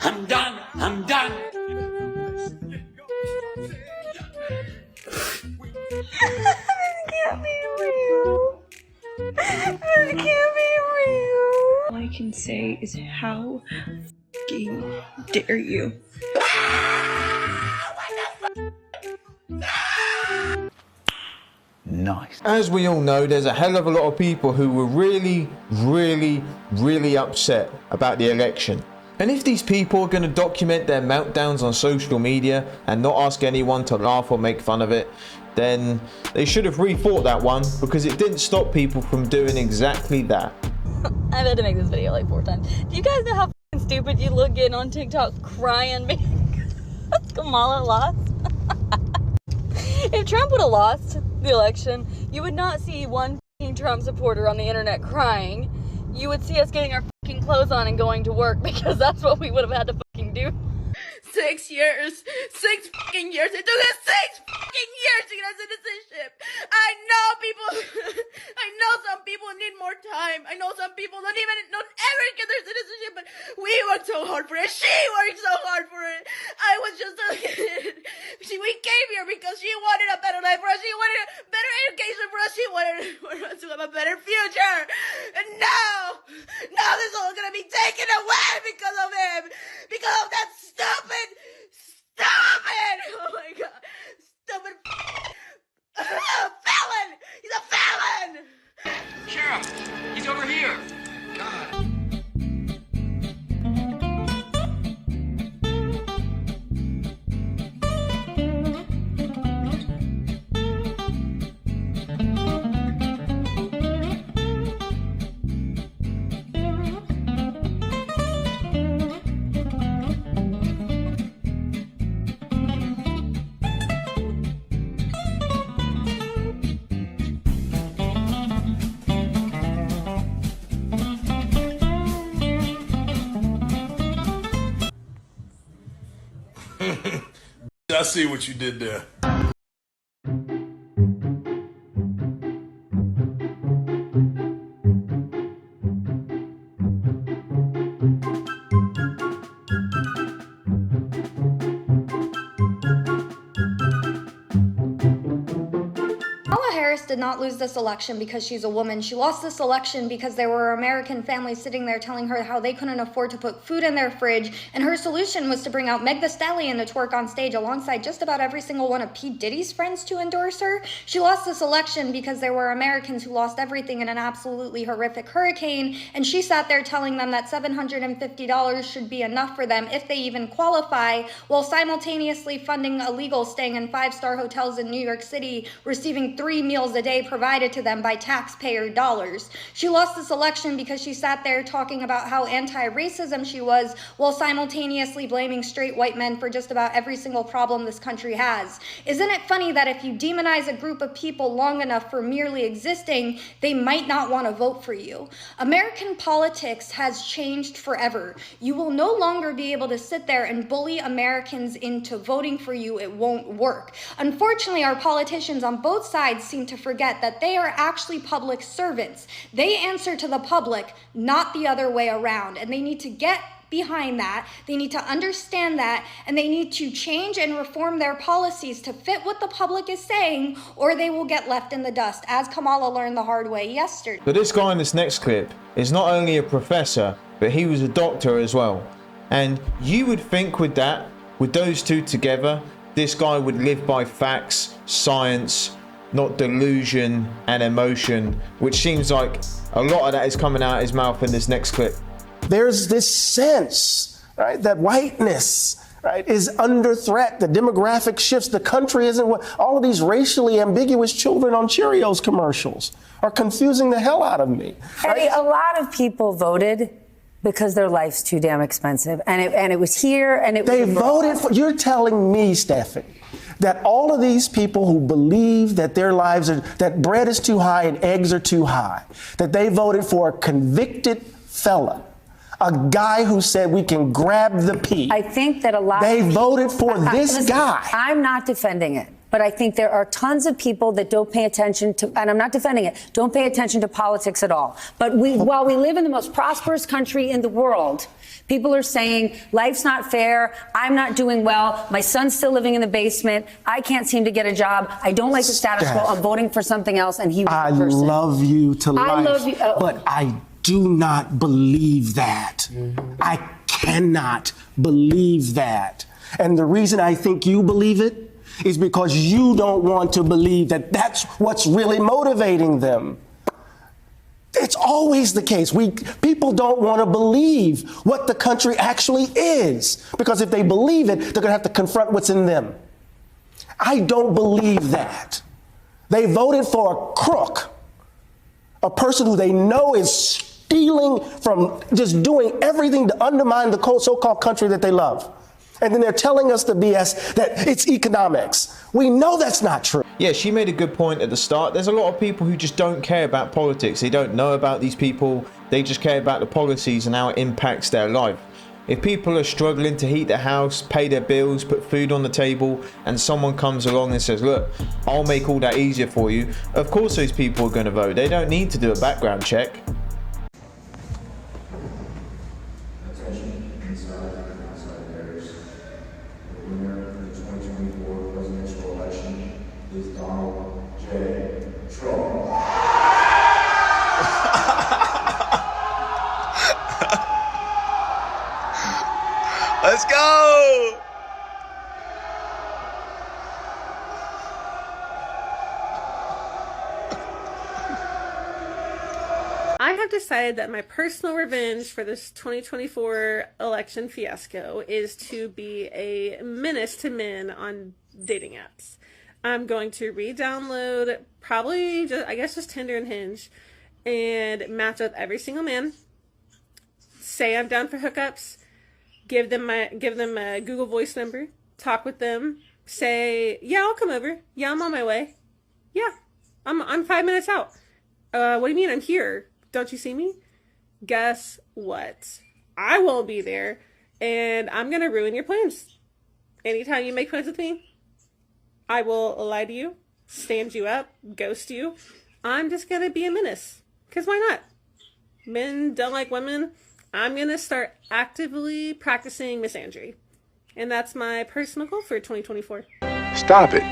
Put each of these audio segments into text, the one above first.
I'm done. I'm done. This can't be real. This can't be real. All I can say is how f***ing dare you. Nice. As we all know, there's a hell of a lot of people who were really upset about the election. And if these people are going to document their meltdowns on social media and not ask anyone to laugh or make fun of it, then they should have rethought that one, because it didn't stop people from doing exactly that. I've had to make this video like 4 times. Do you guys know how f***ing stupid you look getting on TikTok crying because Kamala lost? If Trump would have lost the election, you would not see one f***ing Trump supporter on the internet crying. You would see us getting our f***ing clothes on and going to work, because that's what we would have had to f***ing do. 6 years. 6 f***ing years. It took us 6 f***ing years to get our citizenship. I know people, I know some people need more time. I know some people don't ever get their citizenship, but we worked so hard for it. She worked so hard for it. I was just a kid. We came here because she wanted a better life for us. She wanted a better education for us. She wanted for us to have a better future. And now this is all gonna be taken away because of him. Because of that stupid, oh my God, stupid felon. He's a felon. Sheriff, he's over here. God. I see what you did there. Did not lose this election because she's a woman. She lost this election because there were American families sitting there telling her how they couldn't afford to put food in their fridge, and her solution was to bring out Meg Thee Stallion to twerk on stage alongside just about every single one of P. Diddy's friends to endorse her. She lost this election because there were Americans who lost everything in an absolutely horrific hurricane, and she sat there telling them that $750 should be enough for them if they even qualify, while simultaneously funding illegals staying in 5-star hotels in New York City, receiving 3 meals a day provided to them by taxpayer dollars. She lost this election because she sat there talking about how anti-racism she was, while simultaneously blaming straight white men for just about every single problem this country has. Isn't it funny that if you demonize a group of people long enough for merely existing, they might not want to vote for you? American politics has changed forever. You will no longer be able to sit there and bully Americans into voting for you. It won't work. Unfortunately, our politicians on both sides seem to forget that they are actually public servants. They answer to the public, not the other way around. And they need to get behind that. They need to understand that, and they need to change and reform their policies to fit what the public is saying, or they will get left in the dust, as Kamala learned the hard way yesterday. But this guy in this next clip is not only a professor, but he was a doctor as well. And you would think with those two together, this guy would live by facts, science, not delusion and emotion, which seems like a lot of that is coming out of his mouth in this next clip. There's this sense, right, that whiteness, right, is under threat. The demographic shifts. The country isn't what all of these racially ambiguous children on Cheerios commercials are confusing the hell out of me. Right? Hey, a lot of people voted because their life's too damn expensive, and it was here, and it. They voted for. You're telling me, Stephanie, that all of these people who believe that their lives are, that bread is too high and eggs are too high, that they voted for a convicted fella, a guy who said we can grab the P. I think that a lot. They voted for this listen, guy. I'm not defending it, but I think there are tons of people that don't pay attention to, and I'm not defending it, don't pay attention to politics at all. But while we live in the most prosperous country in the world, people are saying life's not fair. I'm not doing well. My son's still living in the basement. I can't seem to get a job. I don't like the status quo. I'm voting for something else. And he was I the person. love you to life. I love you. But I do not believe that. I cannot believe that. And the reason I think you believe it is because you don't want to believe that that's what's really motivating them. It's always the case. People don't want to believe what the country actually is, because if they believe it, they're going to have to confront what's in them. I don't believe that. They voted for a crook, a person who they know is stealing from, just doing everything to undermine the so-called country that they love. And then they're telling us the BS that it's economics. We know that's not true. Yeah, she made a good point at the start. There's a lot of people who just don't care about politics. They don't know about these people. They just care about the policies and how it impacts their life. If people are struggling to heat their house, pay their bills, put food on the table, and someone comes along and says, look, I'll make all that easier for you, of course those people are going to vote. They don't need to do a background check. Let's go! I have decided that my personal revenge for this 2024 election fiasco is to be a menace to men on dating apps. I'm going to re-download probably just Tinder and Hinge and match with every single man. Say I'm down for hookups. Give them a Google Voice number. Talk with them. Say, yeah, I'll come over. Yeah, I'm on my way. Yeah, I'm 5 minutes out. What do you mean? I'm here. Don't you see me? Guess what? I won't be there, and I'm gonna ruin your plans. Anytime you make plans with me, I will lie to you, stand you up, ghost you. I'm just gonna be a menace. 'Cause why not? Men don't like women. I'm going to start actively practicing misandry. And that's my personal goal for 2024. Stop it.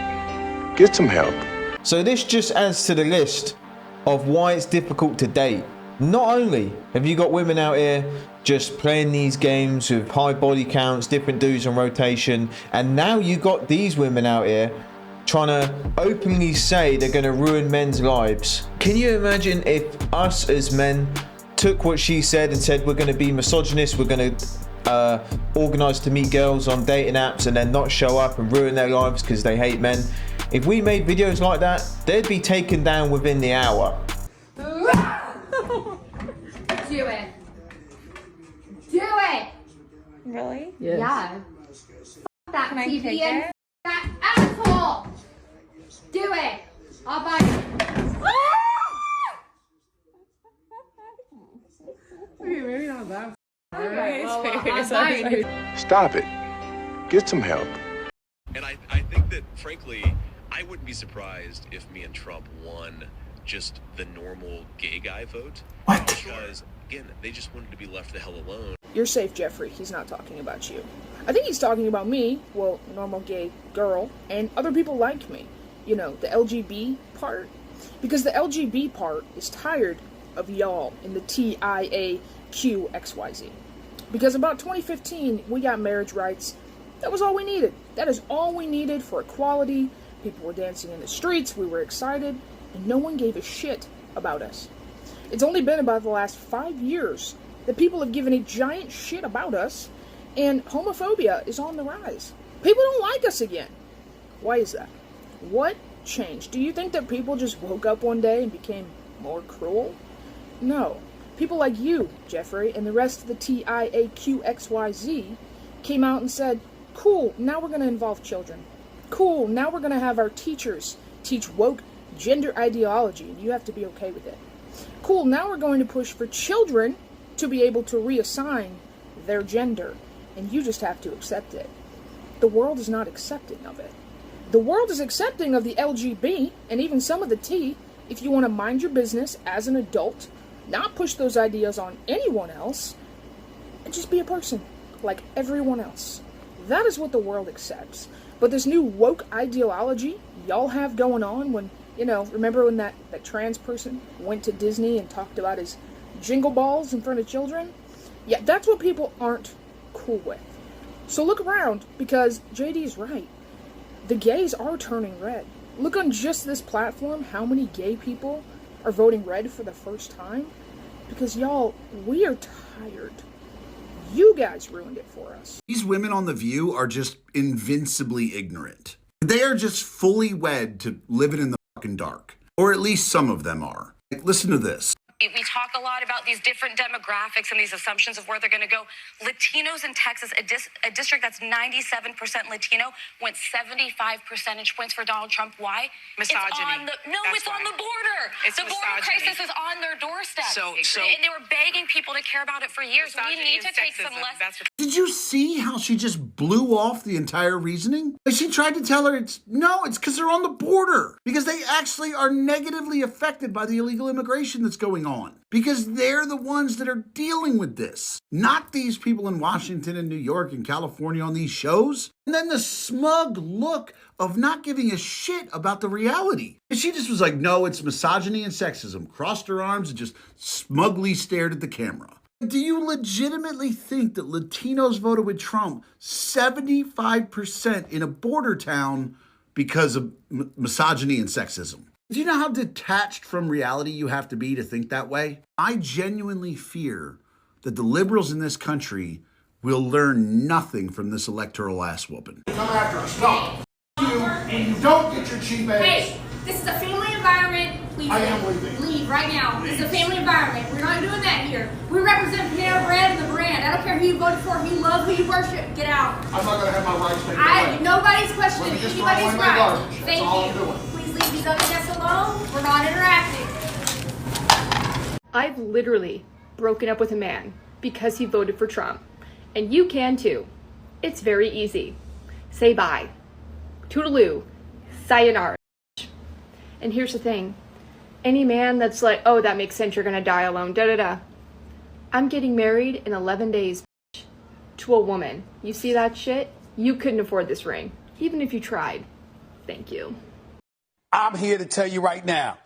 Get some help. So this just adds to the list of why it's difficult to date. Not only have you got women out here just playing these games with high body counts, different dudes on rotation, and now you got these women out here trying to openly say they're going to ruin men's lives. Can you imagine if us as men took what she said and said we're going to be misogynist, we're going to organise to meet girls on dating apps and then not show up and ruin their lives because they hate men? If we made videos like that, they'd be taken down within the hour. Do it. Do it. Really? Yes. Yeah. F that TV and that asshole. Do it. I'll buy it. Maybe not that. Okay, well, Stop it. Get some help. And I think that, frankly, I wouldn't be surprised if me and Trump won just the normal gay guy vote. What? Because, again, they just wanted to be left the hell alone. You're safe, Jeffrey. He's not talking about you. I think he's talking about me, well, normal gay girl, and other people like me. You know, the LGB part. Because the LGB part is tired of y'all in the TIAQXYZ. Because about 2015, we got marriage rights. That was all we needed. That is all we needed for equality. People were dancing in the streets, we were excited, and no one gave a shit about us. It's only been about the last 5 years that people have given a giant shit about us, and homophobia is on the rise. People don't like us again. Why is that? What changed? Do you think that people just woke up one day and became more cruel? No. People like you, Jeffrey, and the rest of the TIAQXYZ came out and said, cool, now we're going to involve children. Cool, now we're going to have our teachers teach woke gender ideology, and you have to be okay with it. Cool, now we're going to push for children to be able to reassign their gender, and you just have to accept it. The world is not accepting of it. The world is accepting of the LGB and even some of the T if you want to mind your business as an adult, not push those ideas on anyone else, and just be a person like everyone else. That is what the world accepts. But this new woke ideology y'all have going on when, remember when that trans person went to Disney and talked about his jingle balls in front of children? Yeah, that's what people aren't cool with. So look around, because JD's right. The gays are turning red. Look on just this platform how many gay people are voting red for the first time. Because y'all, we are tired. You guys ruined it for us. These women on The View are just invincibly ignorant. They are just fully wed to living in the fucking dark. Or at least some of them are. Like, listen to this. We talk a lot about these different demographics and these assumptions of where they're going to go. Latinos in Texas, a district that's 97% Latino, went 75 percentage points for Donald Trump. Why? Misogyny. It's on the border. It's the border misogyny. crisis is on their doorstep. So and they were begging people to care about it for years. We need to take some lessons. Did you see how she just blew off the entire reasoning? Like, she tried to tell her it's because they're on the border. Because they actually are negatively affected by the illegal immigration that's going on. Because they're the ones that are dealing with this. Not these people in Washington and New York and California on these shows. And then the smug look of not giving a shit about the reality. And she just was like, no, it's misogyny and sexism. Crossed her arms and just smugly stared at the camera. Do you legitimately think that Latinos voted with Trump 75% in a border town because of misogyny and sexism? Do you know how detached from reality you have to be to think that way? I genuinely fear that the liberals in this country will learn nothing from this electoral ass whooping. Come after us. Stop. You don't get your cheap ass. Hey, this is a family environment. Please I am leaving. Leave right now. This is a family environment. We're not doing that here. We represent Panera Bread and the brand. I don't care who you voted for, who you love, who you worship. Get out. I'm not going to have my rights taken away. Nobody's questioning Let me just throw away anybody's my right. garbage. That's Thank all you. I'm doing. Please leave these other guests alone. We're not interacting. I've literally broken up with a man because he voted for Trump. And you can too. It's very easy. Say bye. Toodaloo. Sayonara. And here's the thing. Any man that's like, oh, that makes sense, you're gonna die alone, da-da-da. I'm getting married in 11 days to a woman. You see that shit? You couldn't afford this ring, even if you tried. Thank you. I'm here to tell you right now,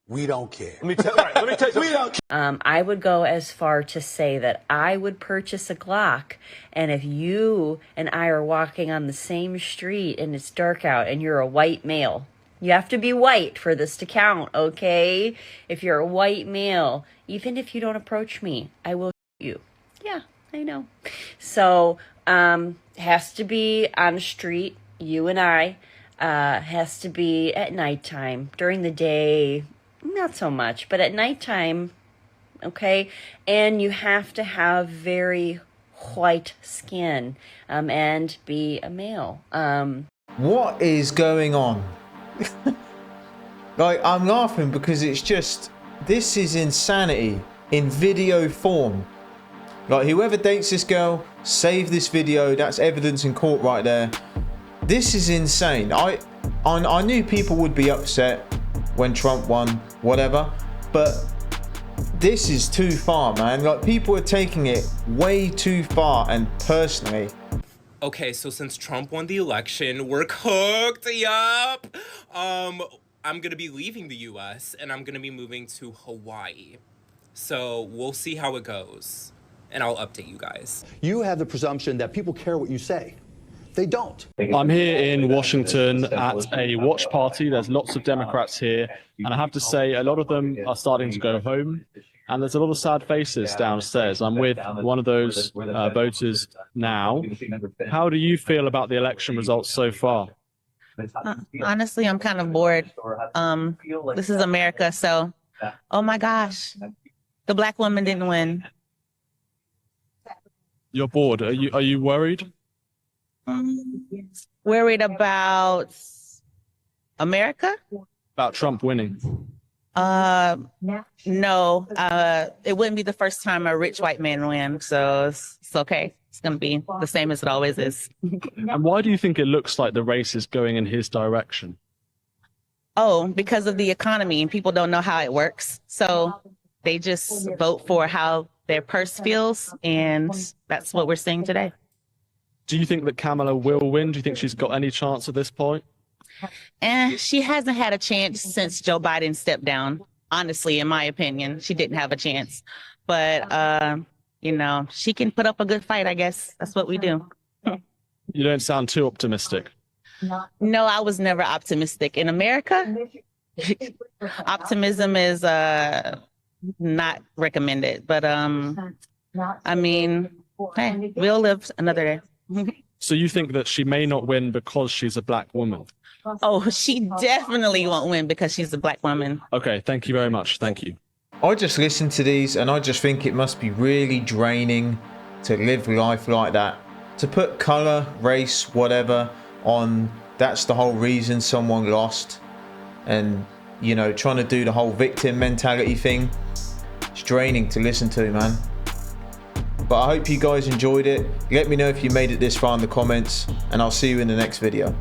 we don't care. Let me tell you we don't care. I would go as far to say that I would purchase a Glock, and if you and I are walking on the same street and it's dark out and you're a white male, you have to be white for this to count, okay? If you're a white male, even if you don't approach me, I will shoot you. Yeah, I know. So, has to be on the street, you and I, has to be at nighttime. During the day, not so much, but at nighttime, okay? And you have to have very white skin, and be a male. What is going on? Like, I'm laughing because it's just, this is insanity in video form. Like, whoever dates this girl, save this video. That's evidence in court right there. This is insane. I knew people would be upset when Trump won, whatever, but this is too far, man. Like, people are taking it way too far, and personally, okay, so since Trump won the election, we're cooked. Yup. I'm gonna be leaving the US and I'm gonna be moving to Hawaii. So we'll see how it goes. And I'll update you guys. You have the presumption that people care what you say. They don't. I'm here in Washington at a watch party. There's lots of Democrats here. And I have to say, a lot of them are starting to go home. And there's a lot of sad faces downstairs. I'm with one of those voters now. How do you feel about the election results so far? Honestly, I'm kind of bored. This is America, so, oh my gosh, the black woman didn't win. You're bored. Are you worried? Worried about America? About Trump winning. No, it wouldn't be the first time a rich white man wins, so it's okay. It's going to be the same as it always is. And why do you think it looks like the race is going in his direction? Oh, because of the economy, and people don't know how it works. So they just vote for how their purse feels, and that's what we're seeing today. Do you think that Kamala will win? Do you think she's got any chance at this point? And she hasn't had a chance since Joe Biden stepped down. Honestly, in my opinion, she didn't have a chance. But, she can put up a good fight, I guess. That's what we do. You don't sound too optimistic. No, I was never optimistic. In America, optimism is not recommended. But, hey, we'll live another day. So you think that she may not win because she's a black woman? Oh, she definitely won't win because she's a black woman. Okay, thank you very much. Thank you. I just listen to these and I just think it must be really draining to live life like that. To put colour, race, whatever on, that's the whole reason someone lost. And, trying to do the whole victim mentality thing. It's draining to listen to, man. But I hope you guys enjoyed it. Let me know if you made it this far in the comments, and I'll see you in the next video.